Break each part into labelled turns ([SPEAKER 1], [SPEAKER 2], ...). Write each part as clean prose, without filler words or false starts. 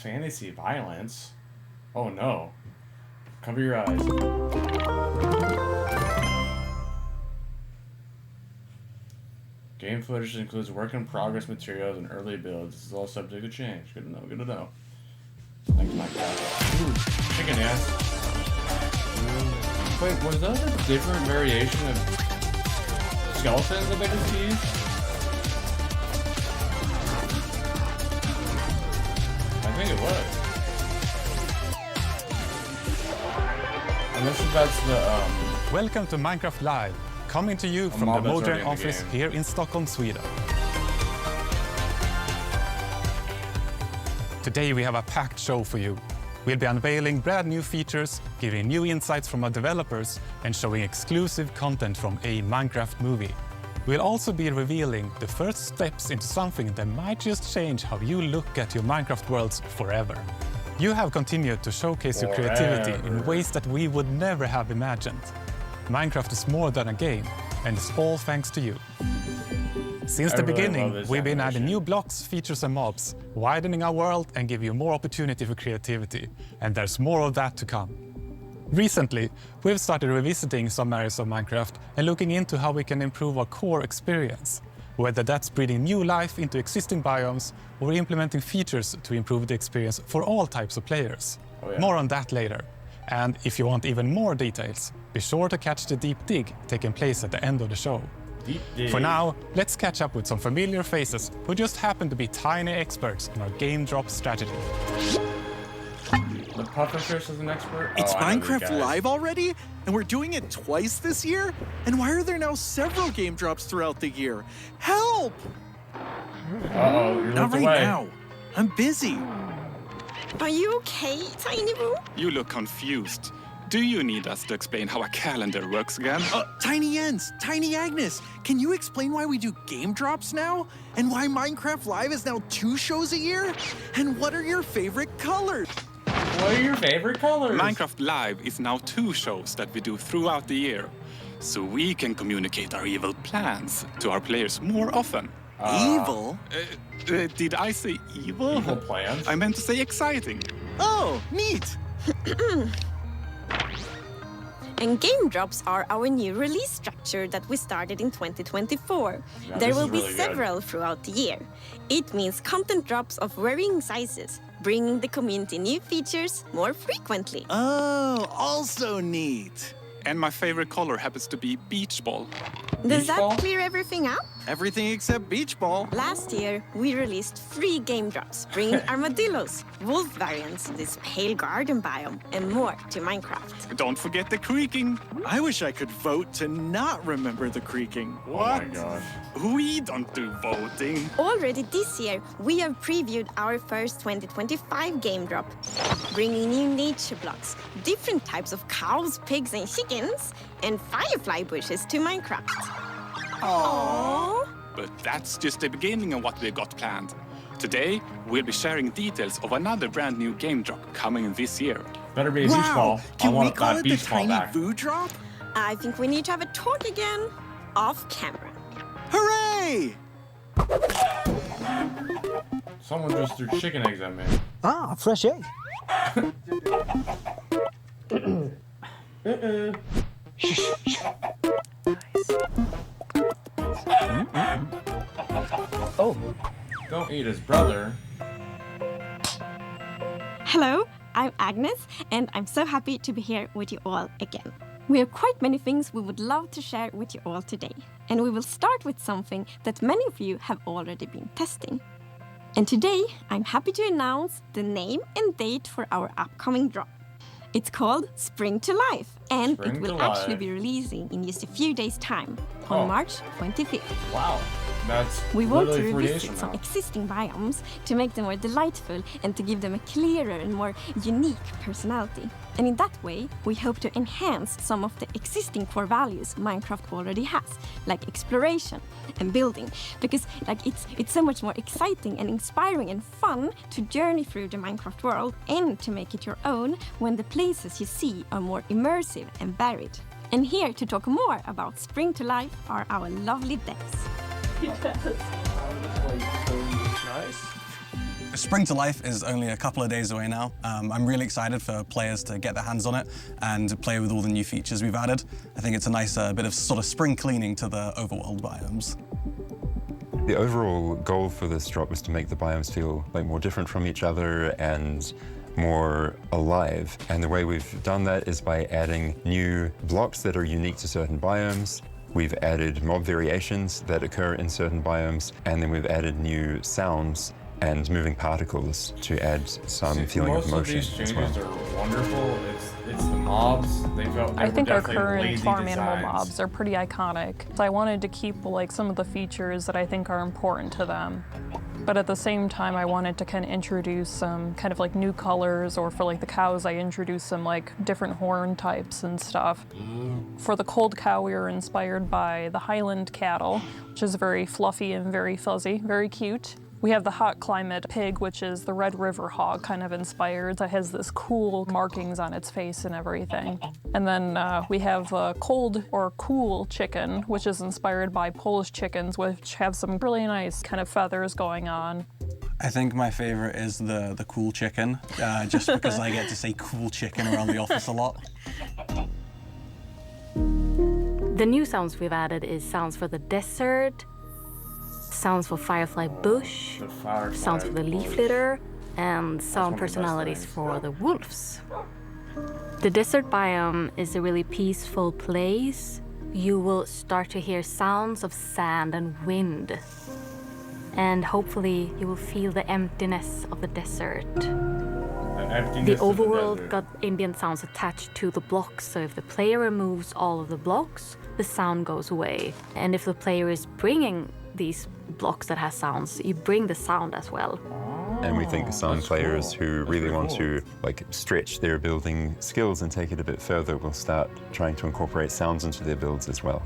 [SPEAKER 1] Fantasy violence? Oh no. Cover your eyes. Game footage includes work in progress materials and early builds. This is all subject to change. Good to know, good to know. Thanks, Minecraft. Ooh, chicken ass. Wait, was that a different variation of skeletons that they could tease? I think it was. Unless that's the,
[SPEAKER 2] Welcome to Minecraft Live, coming to you from the Modern office here in Stockholm, Sweden. Today we have a packed show for you. We'll be unveiling brand new features, giving new insights from our developers, and showing exclusive content from a Minecraft movie. We'll also be revealing the first steps into something that might just change how you look at your Minecraft worlds forever. You have continued to showcase your creativity in ways that we would never have imagined. Minecraft is more than a game, and it's all thanks to you. Since the beginning, we've been adding new blocks, features and mobs, widening our world and give you more opportunity for creativity. And there's more of that to come. Recently, we've started revisiting some areas of Minecraft and looking into how we can improve our core experience, whether that's breathing new life into existing biomes or implementing features to improve the experience for all types of players. More on that later. And if you want even more details, be sure to catch the deep dig taking place at the end of the show. For now, let's catch up with some familiar faces who just happen to be tiny experts in our game drop strategy.
[SPEAKER 1] The Pufferfish is an expert?
[SPEAKER 3] It's Minecraft Live already? And we're doing it twice this year? And why are there now several game drops throughout the year? Help!
[SPEAKER 1] Uh-oh, you
[SPEAKER 3] Not right now. I'm busy.
[SPEAKER 4] Are you okay, Tiny Boo?
[SPEAKER 5] You look confused. Do you need us to explain how a calendar works again?
[SPEAKER 3] Tiny Jens, Tiny Agnes, can you explain why we do game drops now? And why Minecraft Live is now 2 shows a year? And what are your favorite colors?
[SPEAKER 1] What are your favorite colors?
[SPEAKER 5] Minecraft Live is now 2 shows that we do throughout the year, so we can communicate our evil plans to our players more often.
[SPEAKER 3] Evil?
[SPEAKER 5] Did I say evil?
[SPEAKER 1] Evil plans?
[SPEAKER 5] I meant to say exciting.
[SPEAKER 3] Oh, neat!
[SPEAKER 4] And game drops are our new release structure that we started in 2024.
[SPEAKER 1] Yeah,
[SPEAKER 4] there will be
[SPEAKER 1] really
[SPEAKER 4] several throughout the year. It means content drops of varying sizes, bringing the community new features more frequently.
[SPEAKER 3] Oh, also neat.
[SPEAKER 5] And my favorite color happens to be beach ball.
[SPEAKER 4] Does
[SPEAKER 1] Beach
[SPEAKER 4] that
[SPEAKER 1] ball?
[SPEAKER 4] clear everything up?
[SPEAKER 3] Everything except beach ball.
[SPEAKER 4] Last year, we released 3 game drops, bringing armadillos, wolf variants, this pale garden biome, and more to Minecraft.
[SPEAKER 5] Don't forget the creaking.
[SPEAKER 3] I wish I could vote to not remember the creaking.
[SPEAKER 1] Oh my gosh.
[SPEAKER 5] We don't do voting.
[SPEAKER 4] Already this year, we have previewed our first 2025 game drop, bringing new nature blocks, different types of cows, pigs, and chickens, and firefly bushes to Minecraft. Aww.
[SPEAKER 5] But that's just the beginning of what we got planned. Today, we'll be sharing details of another brand new game drop coming this year.
[SPEAKER 1] Better be a beach ball.
[SPEAKER 3] Can
[SPEAKER 1] I want
[SPEAKER 3] we call
[SPEAKER 1] that
[SPEAKER 3] it the
[SPEAKER 1] beach ball
[SPEAKER 3] Tiny
[SPEAKER 1] back.
[SPEAKER 3] Boo drop?
[SPEAKER 4] I think we need to have a talk again, off camera.
[SPEAKER 3] Hooray!
[SPEAKER 1] Someone just threw chicken eggs at me.
[SPEAKER 6] Ah, fresh egg.
[SPEAKER 1] Oh. Don't eat his brother.
[SPEAKER 4] Hello, I'm Agnes, and I'm so happy to be here with you all again. We have quite many things we would love to share with you all today, and we will start with something that many of you have already been testing. And today, I'm happy to announce the name and date for our upcoming drop. It's called Spring to Life, and
[SPEAKER 1] Spring
[SPEAKER 4] it will
[SPEAKER 1] to
[SPEAKER 4] actually
[SPEAKER 1] Life.
[SPEAKER 4] be releasing in just a few days' time, on March 25th.
[SPEAKER 1] Wow. That's
[SPEAKER 4] We want to
[SPEAKER 1] literally 3 days
[SPEAKER 4] revisit
[SPEAKER 1] from
[SPEAKER 4] some
[SPEAKER 1] now.
[SPEAKER 4] existing biomes to make them more delightful and to give them a clearer and more unique personality. And in that way, we hope to enhance some of the existing core values Minecraft already has, like exploration and building, because it's so much more exciting and inspiring and fun to journey through the Minecraft world and to make it your own when the places you see are more immersive and varied. And here to talk more about Spring to Life are our lovely devs.
[SPEAKER 6] Nice. Spring to Life is only a couple of days away now. I'm really excited for players to get their hands on it and play with all the new features we've added. I think it's a nice bit of sort of spring cleaning to the overworld biomes.
[SPEAKER 7] The overall goal for this drop was to make the biomes feel like more different from each other and more alive. And the way we've done that is by adding new blocks that are unique to certain biomes. We've added mob variations that occur in certain biomes, and then we've added new sounds and moving particles to add some feeling of motion
[SPEAKER 1] Most of these
[SPEAKER 7] as well.
[SPEAKER 1] changes are wonderful. It's the mobs.
[SPEAKER 8] I think our current
[SPEAKER 1] lazy
[SPEAKER 8] farm animal
[SPEAKER 1] designs.
[SPEAKER 8] mobs are pretty iconic. So I wanted to keep like some of the features that I think are important to them. But at the same time, I wanted to kind of introduce some kind of like new colors, or for like the cows, I introduced some like different horn types and stuff. For the cold cow, we were inspired by the Highland cattle, which is very fluffy and very fuzzy, very cute. We have the hot climate pig, which is the Red River hog, kind of inspired. That has this cool markings on its face and everything. And then we have a cold or cool chicken, which is inspired by Polish chickens, which have some really nice kind of feathers going on.
[SPEAKER 6] I think my favorite is the cool chicken, just because I get to say cool chicken around the office a lot.
[SPEAKER 9] The new sounds we've added is sounds for the desert, sounds for Firefly Bush, sounds for the leaf litter, and sound personalities for the wolves. The desert biome is a really peaceful place. You will start to hear sounds of sand and wind. And hopefully you will feel the emptiness of the desert. The overworld got ambient sounds attached to the blocks, so if the player removes all of the blocks, the sound goes away. And if the player is bringing these blocks that has sounds, you bring the sound as well.
[SPEAKER 7] And we think some players who really want to like stretch their building skills and take it a bit further will start trying to incorporate sounds into their builds as well.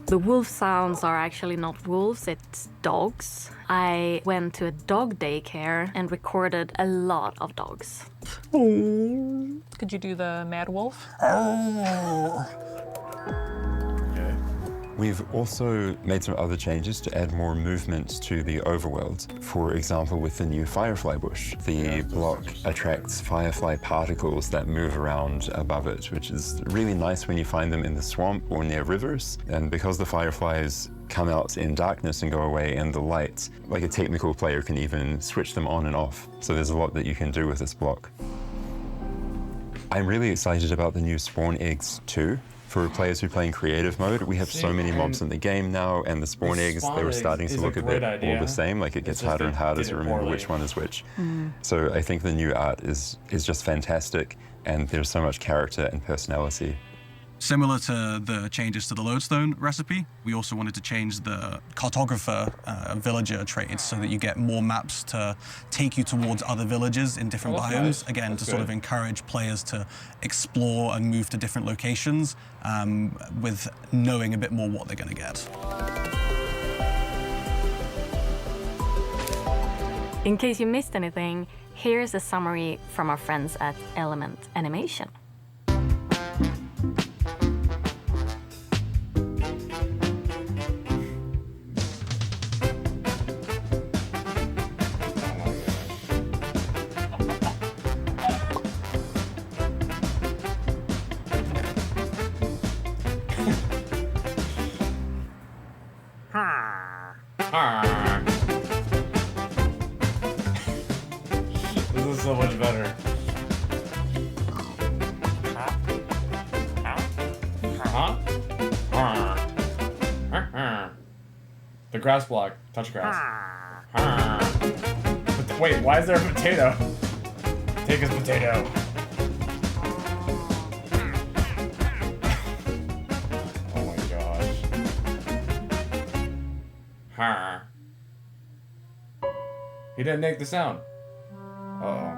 [SPEAKER 9] The wolf sounds are actually not wolves, it's dogs. I went to a dog daycare and recorded a lot of dogs.
[SPEAKER 8] Could you do the Mad Wolf?
[SPEAKER 7] We've also made some other changes to add more movement to the overworld. For example, with the new Firefly Bush, the block attracts firefly particles that move around above it, which is really nice when you find them in the swamp or near rivers. And because the fireflies come out in darkness and go away in the light, like a technical player can even switch them on and off. So there's a lot that you can do with this block. I'm really excited about the new spawn eggs too. For players who play in creative mode, we have so many mobs in the game now, and the spawn eggs, they were starting to look a bit all the same, like it gets harder and harder to remember which one is which. So I think the new art is just fantastic, and there's so much character and personality.
[SPEAKER 6] Similar to the changes to the lodestone recipe, we also wanted to change the cartographer villager traits so that you get more maps to take you towards other villages in different biomes.
[SPEAKER 1] Nice.
[SPEAKER 6] Again, to sort of encourage players to explore and move to different locations with knowing a bit more what they're going to get.
[SPEAKER 9] In case you missed anything, here's a summary from our friends at Element Animation.
[SPEAKER 1] This is so much better. The grass block. Touch grass. Wait, why is there a potato? Take his potato. Oh my gosh. He didn't make the sound. Uh-oh.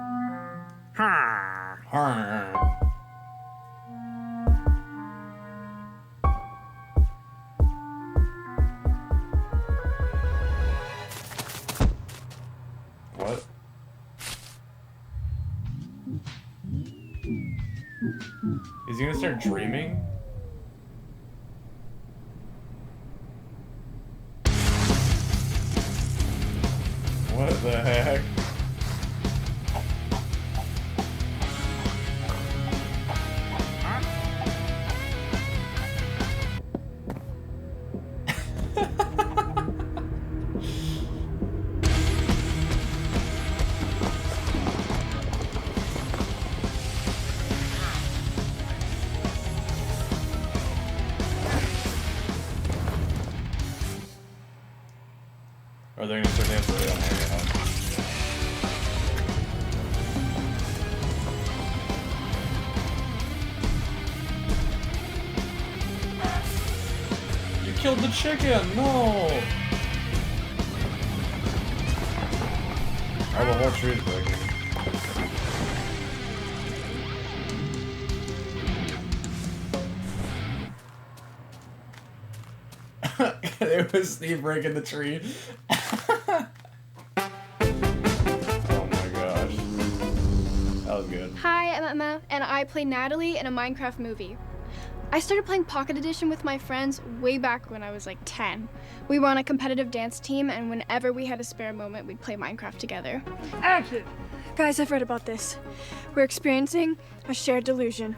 [SPEAKER 1] What? Is he gonna start dreaming? What the heck? Are they gonna start dancing? They don't hang out. You killed the chicken! No! Oh, the whole tree is breaking. It was Steve breaking the tree. Oh my gosh. That was good.
[SPEAKER 10] Hi, I'm Emma, and I play Natalie in a Minecraft movie. I started playing Pocket Edition with my friends way back when I was like 10. We were on a competitive dance team, and whenever we had a spare moment, we'd play Minecraft together. Action! Guys, I've read about this. We're experiencing a shared delusion.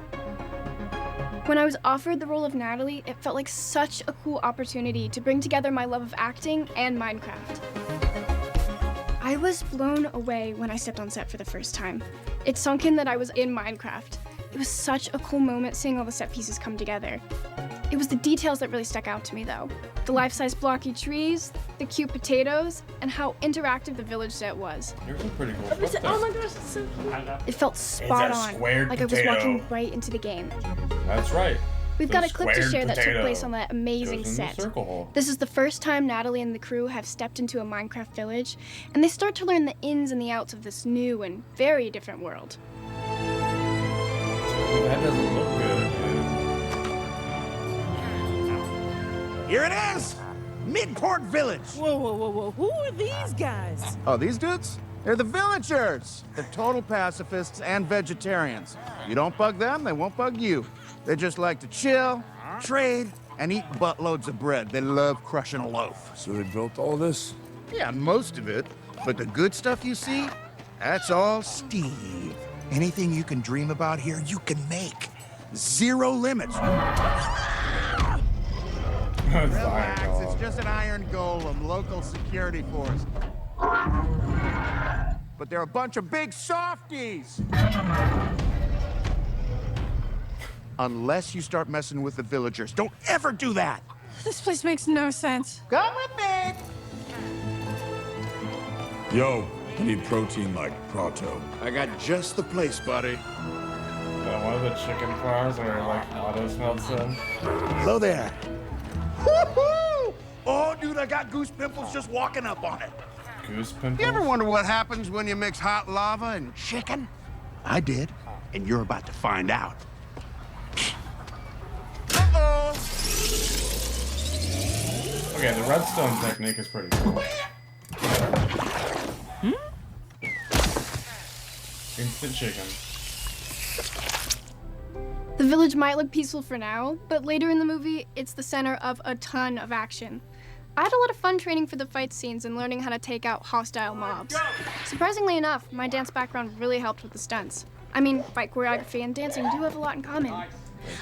[SPEAKER 10] When I was offered the role of Natalie, it felt like such a cool opportunity to bring together my love of acting and Minecraft. I was blown away when I stepped on set for the first time. It sunk in that I was in Minecraft. It was such a cool moment seeing all the set pieces come together. It was the details that really stuck out to me though. The life-size blocky trees, the cute potatoes, and how interactive the village set was.
[SPEAKER 1] Yours are pretty cool. What's that?
[SPEAKER 10] Oh my gosh, it's so cute. It felt spot on, like I was walking right into the game.
[SPEAKER 1] That's right.
[SPEAKER 10] We've got a clip to share that took place on that amazing set. This is the first time Natalie and the crew have stepped into a Minecraft village, and they start to learn the ins and the outs of this new and very different world.
[SPEAKER 1] That doesn't look good.
[SPEAKER 11] Here it is! Midport Village!
[SPEAKER 12] Whoa, whoa, whoa, whoa. Who are these guys?
[SPEAKER 11] Oh, these dudes? They're the villagers! They're total pacifists and vegetarians. You don't bug them, they won't bug you. They just like to chill, trade, and eat buttloads of bread. They love crushing a loaf.
[SPEAKER 13] So they built all this?
[SPEAKER 11] Yeah, most of it. But the good stuff you see, that's all Steve. Anything you can dream about here, you can make. Zero limits. Relax, it's just an iron golem, local security force. But they're a bunch of big softies! Unless you start messing with the villagers. Don't ever do that!
[SPEAKER 10] This place makes no sense.
[SPEAKER 11] Come with me!
[SPEAKER 13] Yo, I need protein like Prato.
[SPEAKER 11] I got just the place, buddy.
[SPEAKER 1] One of the chicken farms where like auto smells them.
[SPEAKER 11] Hello there. Woohoo! Oh, dude, I got goose pimples just walking up on it.
[SPEAKER 1] Goose pimples?
[SPEAKER 11] You ever wonder what happens when you mix hot lava and chicken? I did, and you're about to find out. Uh-oh!
[SPEAKER 1] Okay, the redstone technique is pretty cool. Instant chicken.
[SPEAKER 10] The village might look peaceful for now, but later in the movie, it's the center of a ton of action. I had a lot of fun training for the fight scenes and learning how to take out hostile mobs. Surprisingly enough, my dance background really helped with the stunts. I mean, fight choreography and dancing do have a lot in common.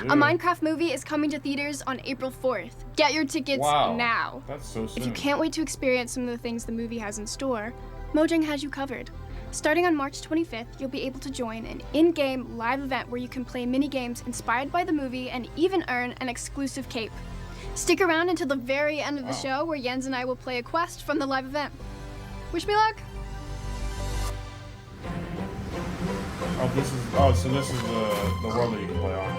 [SPEAKER 10] A Minecraft movie is coming to theaters on April 4th. Get your tickets now.
[SPEAKER 1] That's so soon.
[SPEAKER 10] If you can't wait to experience some of the things the movie has in store, Mojang has you covered. Starting on March 25th, you'll be able to join an in-game live event where you can play mini-games inspired by the movie and even earn an exclusive cape. Stick around until the very end of the show where Jens and I will play a quest from the live event. Wish me luck!
[SPEAKER 1] Oh, so this is the world that you can play on.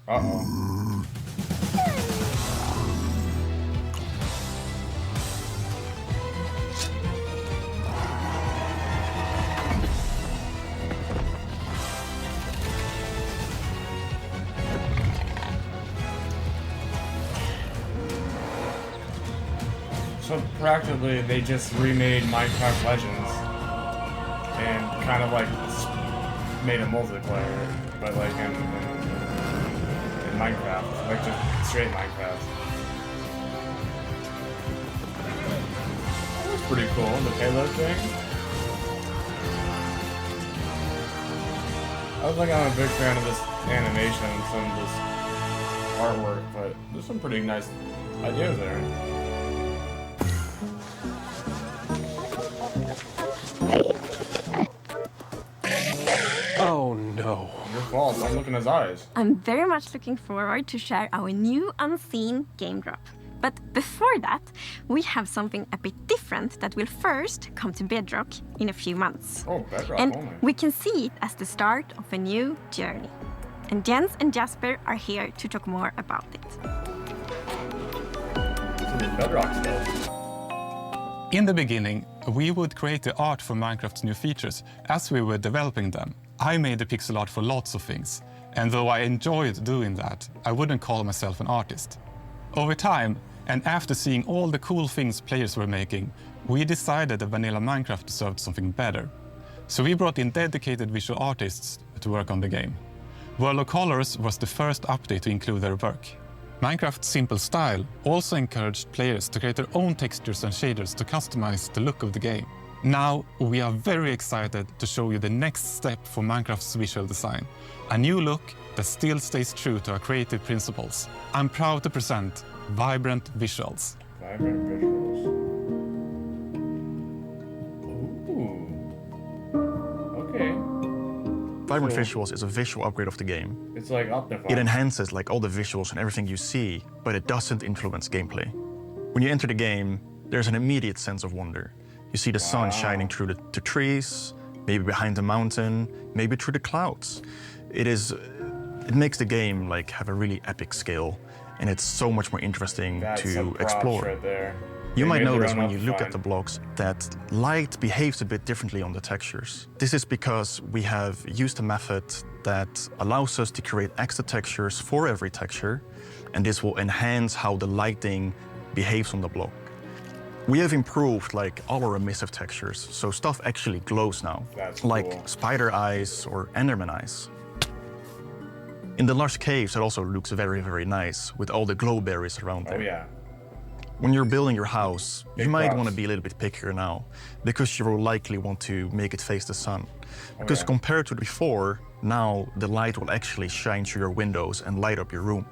[SPEAKER 1] Uh-oh. So practically, they just remade Minecraft Legends and kind of like made a multiplayer, but like in Minecraft, like just straight Minecraft. That looks pretty cool, the payload thing. I was like, I'm a big fan of this animation and some of this artwork, but there's some pretty nice ideas there.
[SPEAKER 14] Oh no.
[SPEAKER 1] Your fault, I'm looking at his eyes.
[SPEAKER 4] I'm very much looking forward to share our new unseen game drop. But before that, we have something a bit different that will first come to Bedrock in a few months.
[SPEAKER 1] Oh, Bedrock
[SPEAKER 4] and
[SPEAKER 1] only.
[SPEAKER 4] we can see it as the start of a new journey. And Jens and Jasper are here to talk more about it.
[SPEAKER 1] Bedrock stuff.
[SPEAKER 2] In the beginning, we would create the art for Minecraft's new features as we were developing them. I made the pixel art for lots of things, and though I enjoyed doing that, I wouldn't call myself an artist. Over time, and after seeing all the cool things players were making, we decided that vanilla Minecraft deserved something better. So we brought in dedicated visual artists to work on the game. World of Colors was the first update to include their work. Minecraft's simple style also encouraged players to create their own textures and shaders to customize the look of the game. Now, we are very excited to show you the next step for Minecraft's visual design. A new look that still stays true to our creative principles. I'm proud to present Vibrant Visuals.
[SPEAKER 1] Vibrant Visuals. Ooh. Okay.
[SPEAKER 15] Vibrant Visuals is a visual upgrade of the game.
[SPEAKER 1] It's like Optifine.
[SPEAKER 15] It enhances like all the visuals and everything you see, but it doesn't influence gameplay. When you enter the game, there's an immediate sense of wonder. You see the sun shining through the trees, maybe behind the mountain, maybe through the clouds. It makes the game like have a really epic scale, and it's so much more interesting to explore.
[SPEAKER 1] Right there.
[SPEAKER 15] You might notice when you look at the blocks that light behaves a bit differently on the textures. This is because we have used a method that allows us to create extra textures for every texture, and this will enhance how the lighting behaves on the block. We have improved like all our emissive textures, so stuff actually glows now, like
[SPEAKER 1] cool.
[SPEAKER 15] spider eyes or enderman eyes. In the lush caves, it also looks very, very nice with all the glow berries around there.
[SPEAKER 1] Oh yeah.
[SPEAKER 15] When you're building your house, you might
[SPEAKER 1] props.
[SPEAKER 15] want to be a little bit pickier now, because you will likely want to make it face the sun. Because compared to before, now the light will actually shine through your windows and light up your room.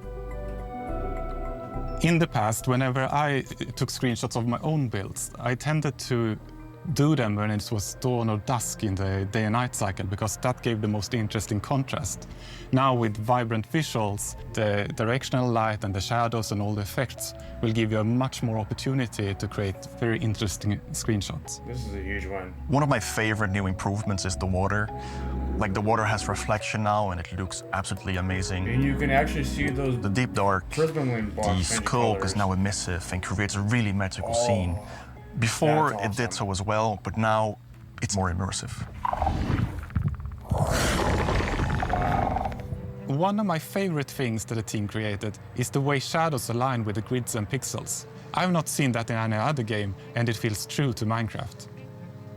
[SPEAKER 2] In the past, whenever I took screenshots of my own builds, I tended to do them when it was dawn or dusk in the day and night cycle, because that gave the most interesting contrast. Now with Vibrant Visuals, the directional light and the shadows and all the effects will give you a much more opportunity to create very interesting screenshots.
[SPEAKER 1] This is a huge one.
[SPEAKER 15] One of my favorite new improvements is the water. Like the water has reflection now and it looks absolutely amazing.
[SPEAKER 1] And you can actually see those
[SPEAKER 15] the deep dark,
[SPEAKER 1] prism blocks
[SPEAKER 15] the skulk is now emissive and creates a really magical scene. Before it did so as well, but now it's more immersive.
[SPEAKER 2] One of my favorite things that the team created is the way shadows align with the grids and pixels. I've not seen that in any other game, and it feels true to Minecraft.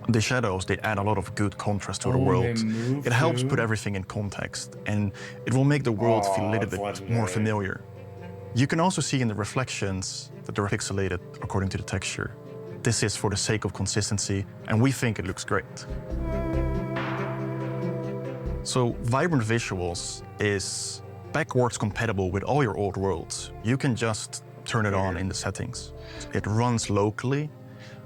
[SPEAKER 15] The shadows, they add a lot of good contrast to the world. It helps put everything in context, and it will make the world feel a little bit more familiar. You can also see in the reflections that they're pixelated according to the texture. This is for the sake of consistency, and we think it looks great. So Vibrant Visuals is backwards compatible with all your old worlds. You can just turn it on in the settings. It runs locally,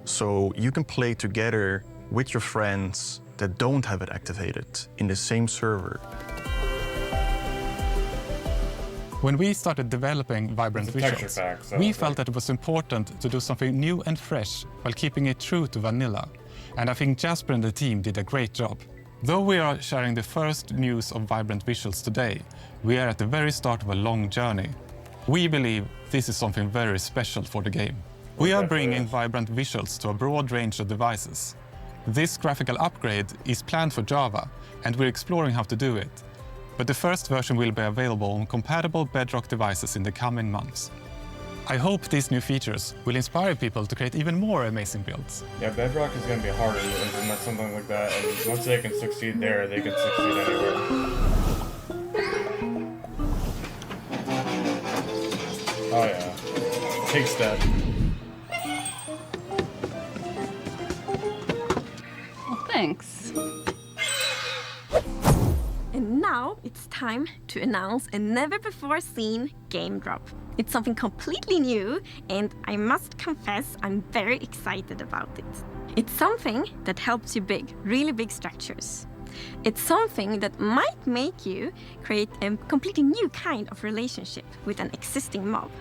[SPEAKER 15] so you can play together with your friends that don't have it activated in the same server.
[SPEAKER 2] When we started developing Vibrant Visuals, we felt that it was important to do something new and fresh while keeping it true to vanilla. And I think Jasper and the team did a great job. Though we are sharing the first news of Vibrant Visuals today, we are at the very start of a long journey. We believe this is something very special for the game. We are bringing Vibrant Visuals to a broad range of devices. This graphical upgrade is planned for Java, and we're exploring how to do it. But the first version will be available on compatible Bedrock devices in the coming months. I hope these new features will inspire people to create even more amazing builds.
[SPEAKER 1] Yeah, Bedrock is going to be harder to implement something like that, and once they can succeed there, they can succeed anywhere. Oh yeah. Take step.
[SPEAKER 14] Well, thanks.
[SPEAKER 4] And now it's time to announce a never-before-seen game drop. It's something completely new, and I must confess I'm very excited about it. It's something that helps you build really big structures. It's something that might make you create a completely new kind of relationship with an existing mob.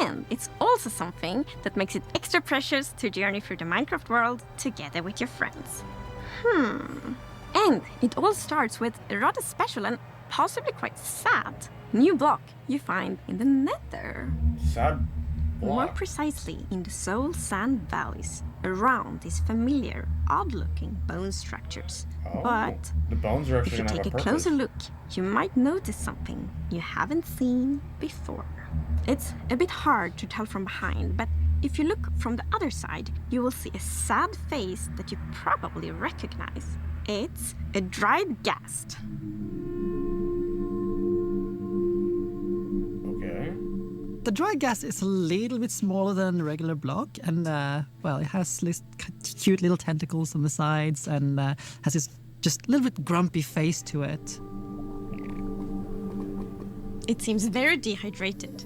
[SPEAKER 4] And it's also something that makes it extra precious to journey through the Minecraft world together with your friends. And it all starts with a rather special and possibly quite sad new block you find in the Nether.
[SPEAKER 1] Sad block?
[SPEAKER 4] More precisely, in the Soul Sand Valleys, around these familiar, odd-looking bone structures.
[SPEAKER 1] Oh,
[SPEAKER 4] But
[SPEAKER 1] the bones are
[SPEAKER 4] if
[SPEAKER 1] actually
[SPEAKER 4] you
[SPEAKER 1] gonna
[SPEAKER 4] take
[SPEAKER 1] have
[SPEAKER 4] a
[SPEAKER 1] a
[SPEAKER 4] closer
[SPEAKER 1] purpose.
[SPEAKER 4] look, you might notice something you haven't seen before. It's a bit hard to tell from behind, but if you look from the other side, you will see a sad face that you probably recognize. It's a dried ghast.
[SPEAKER 1] Okay.
[SPEAKER 16] The dry gas is a little bit smaller than a regular block, and well, it has this cute little tentacles on the sides, and has this just little bit grumpy face to it.
[SPEAKER 4] It seems very dehydrated.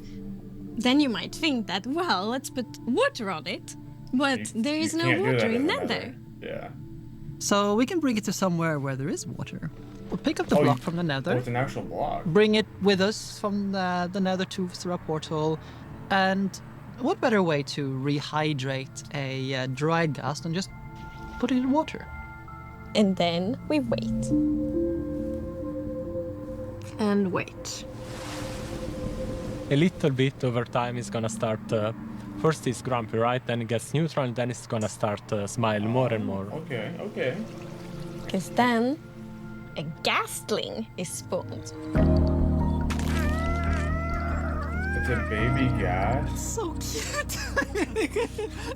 [SPEAKER 4] Then you might think that, well, let's put water on it. But there is no
[SPEAKER 1] can't do that
[SPEAKER 4] water in
[SPEAKER 1] in the
[SPEAKER 4] Nether.
[SPEAKER 1] Nether. Yeah.
[SPEAKER 16] So we can bring it to somewhere where there is water. We'll pick up the block from the Nether.
[SPEAKER 1] Oh, it's an actual block.
[SPEAKER 16] Bring it with us from the Nether to through our portal, and what better way to rehydrate a dried gas than just put it in water?
[SPEAKER 4] And then we wait. And wait.
[SPEAKER 17] A little bit over time is gonna start. First it's grumpy, right? Then it gets neutral, and then it's gonna start smile more and more.
[SPEAKER 1] Okay, okay.
[SPEAKER 4] Because then a ghastling is spawned.
[SPEAKER 1] It's a baby gas.
[SPEAKER 16] So cute.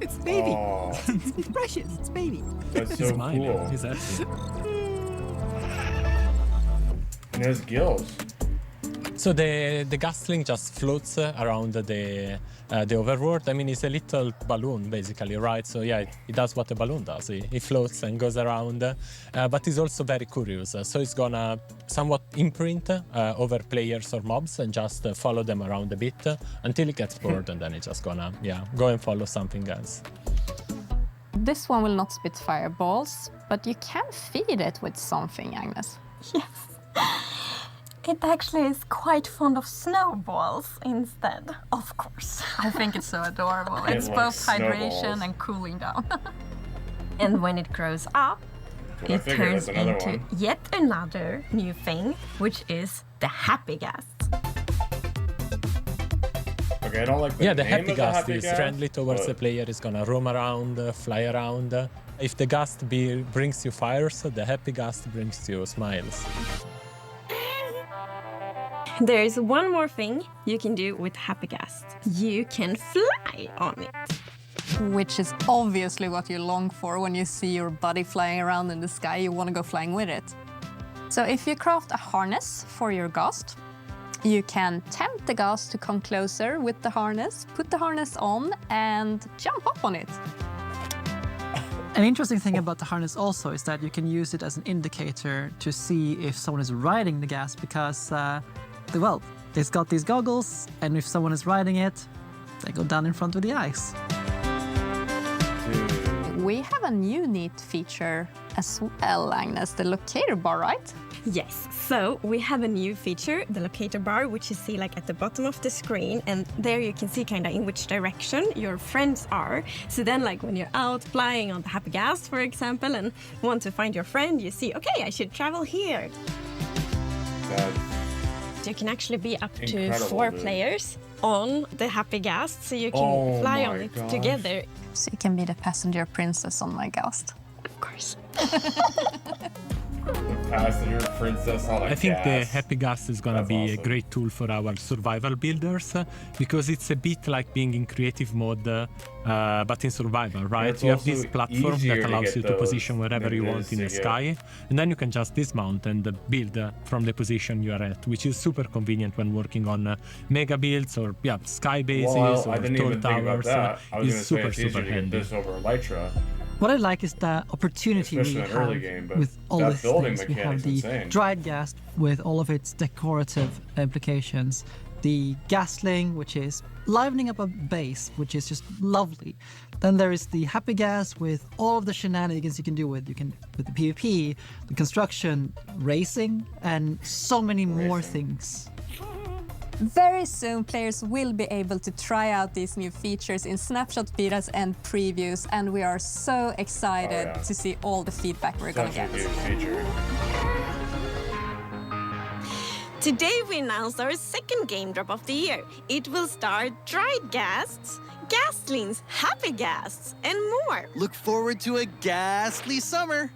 [SPEAKER 16] It's baby.
[SPEAKER 1] Oh.
[SPEAKER 16] It's precious. It's baby.
[SPEAKER 1] That's so cool.
[SPEAKER 17] He's happy.
[SPEAKER 1] And it has gills.
[SPEAKER 17] So the Ghastling just floats around the overworld. I mean, it's a little balloon, basically, right? So yeah, it does what a balloon does. It floats and goes around, but it's also very curious. So it's gonna somewhat imprint over players or mobs and just follow them around a bit until it gets bored, and then it's just gonna, go and follow something else.
[SPEAKER 14] This one will not spit fireballs, but you can feed it with something, Agnes.
[SPEAKER 4] Yes. It actually is quite fond of snowballs instead, of course.
[SPEAKER 14] I think it's so adorable.
[SPEAKER 4] It
[SPEAKER 14] It's
[SPEAKER 4] likes
[SPEAKER 14] both hydration
[SPEAKER 4] snowballs.
[SPEAKER 14] and cooling down.
[SPEAKER 4] And when it grows up,
[SPEAKER 1] Well, I
[SPEAKER 4] it
[SPEAKER 1] figured
[SPEAKER 4] turns
[SPEAKER 1] that's another
[SPEAKER 4] into
[SPEAKER 1] one.
[SPEAKER 4] yet another new thing, which is the Happy Ghast.
[SPEAKER 1] Okay, I don't like the
[SPEAKER 17] Yeah, the
[SPEAKER 1] name
[SPEAKER 17] Happy
[SPEAKER 1] of
[SPEAKER 17] Ghast
[SPEAKER 1] the
[SPEAKER 17] is
[SPEAKER 1] Ghast,
[SPEAKER 17] friendly towards
[SPEAKER 1] but-
[SPEAKER 17] the player. It's gonna roam around, fly around. If the Ghast brings you fires, the Happy Ghast brings you smiles.
[SPEAKER 4] There is one more thing you can do with Happy Ghast. You can fly on it.
[SPEAKER 14] Which is obviously what you long for when you see your buddy flying around in the sky. You want to go flying with it. So if you craft a harness for your Ghast, you can tempt the Ghast to come closer with the harness, put the harness on, and jump up on it.
[SPEAKER 16] An interesting thing about the harness also is that you can use it as an indicator to see if someone is riding the gas, because, well, it's got these goggles, and if someone is riding it, they go down in front of the ice.
[SPEAKER 14] We have a new neat feature as well, Agnes, the locator bar, right?
[SPEAKER 4] Yes, so we have a new feature, the locator bar, which you see like at the bottom of the screen, and there you can see kind of in which direction your friends are. So then like when you're out flying on the Happy Ghast, for example, and want to find your friend, you see, okay, I should travel here. You can actually be up to
[SPEAKER 1] Incredible,
[SPEAKER 4] 4
[SPEAKER 1] dude.
[SPEAKER 4] players on the Happy Ghast, so you can
[SPEAKER 1] Oh
[SPEAKER 4] fly
[SPEAKER 1] my
[SPEAKER 4] on it
[SPEAKER 1] gosh.
[SPEAKER 4] together.
[SPEAKER 14] So you can be the passenger princess on my Ghast.
[SPEAKER 4] Of course.
[SPEAKER 1] Passenger princess on a
[SPEAKER 17] I think
[SPEAKER 1] gas.
[SPEAKER 17] the Happy Gas is gonna
[SPEAKER 1] That's
[SPEAKER 17] be
[SPEAKER 1] awesome.
[SPEAKER 17] a great tool for our survival builders because it's a bit like being in creative mode, but in survival, right?
[SPEAKER 1] it's
[SPEAKER 17] You have
[SPEAKER 1] also
[SPEAKER 17] this platform
[SPEAKER 1] easier
[SPEAKER 17] that
[SPEAKER 1] to
[SPEAKER 17] allows
[SPEAKER 1] get
[SPEAKER 17] you to
[SPEAKER 1] those
[SPEAKER 17] position wherever you want in the
[SPEAKER 1] ninjas to get.
[SPEAKER 17] sky, and then you can just dismount and build from the position you are at, which is super convenient when working on mega builds or sky bases
[SPEAKER 1] Well,
[SPEAKER 17] or
[SPEAKER 1] I didn't
[SPEAKER 17] tall
[SPEAKER 1] even think about
[SPEAKER 17] towers.
[SPEAKER 1] that. I was
[SPEAKER 17] It's
[SPEAKER 1] going to say
[SPEAKER 17] super,
[SPEAKER 1] it's easier
[SPEAKER 17] super
[SPEAKER 1] to get
[SPEAKER 17] handy.
[SPEAKER 1] this over Elytra.
[SPEAKER 16] What I like is the opportunity
[SPEAKER 1] Especially
[SPEAKER 16] we
[SPEAKER 1] in early
[SPEAKER 16] have
[SPEAKER 1] game, but
[SPEAKER 16] with all
[SPEAKER 1] that
[SPEAKER 16] these
[SPEAKER 1] building
[SPEAKER 16] things. We have
[SPEAKER 1] mechanic's
[SPEAKER 16] the
[SPEAKER 1] insane.
[SPEAKER 16] dried gas with all of its decorative implications, the gasling, which is livening up a base, which is just lovely. Then there is the happy gas with all of the shenanigans you can do with the PvP, the construction, racing, and so many more things.
[SPEAKER 14] Very soon, players will be able to try out these new features in snapshot betas and previews, and we are so excited to see all the feedback we're going to get.
[SPEAKER 4] Today we announced our second game drop of the year. It will star dried ghasts, gaslings, happy ghasts, and more.
[SPEAKER 3] Look forward to a ghastly summer.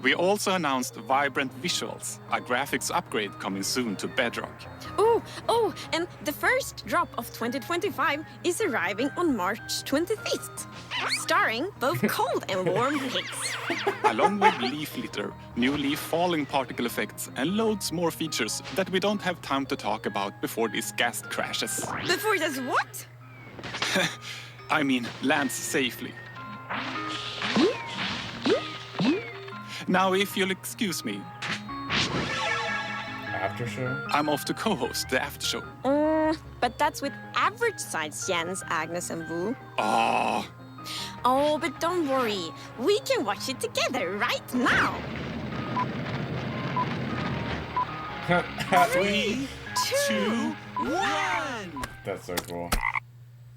[SPEAKER 5] We also announced Vibrant Visuals, a graphics upgrade coming soon to Bedrock.
[SPEAKER 4] Oh, and the first drop of 2025 is arriving on March 25th, starring both cold and warm pigs.
[SPEAKER 5] Along with leaf litter, new leaf falling particle effects, and loads more features that we don't have time to talk about before this gas crashes.
[SPEAKER 4] Before this what?
[SPEAKER 5] I mean, lands safely. Now, if you'll excuse me.
[SPEAKER 1] After show?
[SPEAKER 5] I'm off to co-host the after show.
[SPEAKER 4] But that's with average size Jens, Agnes, and Wu.
[SPEAKER 5] Oh,
[SPEAKER 4] but don't worry. We can watch it together right now.
[SPEAKER 5] 3, 2, 1.
[SPEAKER 1] That's so cool.